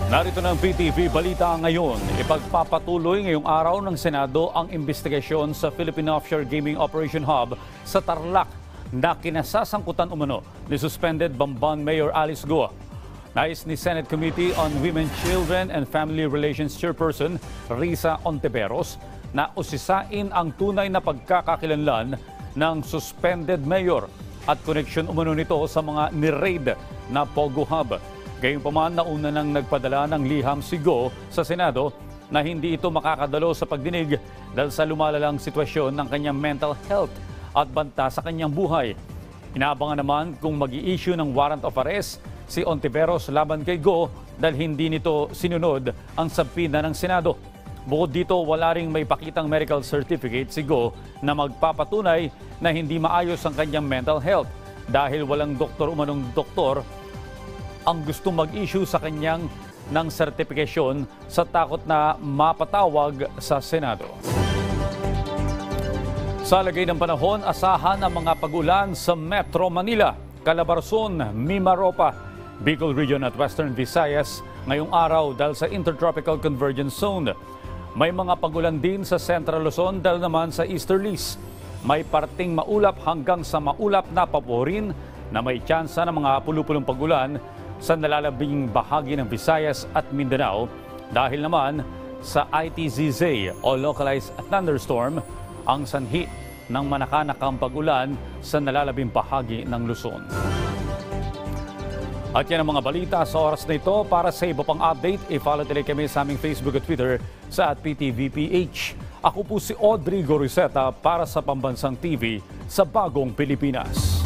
Narito ng PTV Balita ngayon. Ipagpapatuloy ngayong araw ng Senado ang investigasyon sa Philippine Offshore Gaming Operation Hub sa Tarlac na kinasasangkutan umano ni suspended Bamban Mayor Alice Goa. Nais ni Senate Committee on Women, Children and Family Relations Chairperson Risa Ontiveros na usisain ang tunay na pagkakakilanlan ng suspended mayor at koneksyon umano nito sa mga ni-raid na Pogo Hub. Gayunpaman, nauna nang nagpadala ng liham si Go sa Senado na hindi ito makakadalo sa pagdinig dahil sa lumalalang sitwasyon ng kanyang mental health at banta sa kanyang buhay. Inaabangan naman kung mag-i-issue ng warrant of arrest si Ontiveros laban kay Go dahil hindi nito sinunod ang subpoena ng Senado. Bukod dito, wala ring may pakitang medical certificate si Go na magpapatunay na hindi maayos ang kanyang mental health dahil walang umanong doktor ang gusto mag-issue sa kanyang ng sertifikasyon sa takot na mapatawag sa Senado. Sa lagay ng panahon, asahan ang mga pag-ulan sa Metro Manila, Calabarzon, Mimaropa, Bicol Region at Western Visayas ngayong araw dahil sa Intertropical Convergence Zone. May mga pag-ulan din sa Central Luzon dahil naman sa Easterlies. May parting maulap hanggang sa maulap na paporin na may tsansa ng mga pulupulong pag-ulan sa nalalabing bahagi ng Visayas at Mindanao dahil naman sa ITZZ o localized thunderstorm ang sanhi ng manakanakang pag-ulan sa nalalabing bahagi ng Luzon. At yan ang mga balita sa oras na ito. Para sa iba pang update, i-follow nila kami sa aming Facebook at Twitter sa @PTVPH. Ako po si Audrey Goriseta para sa Pambansang TV sa Bagong Pilipinas.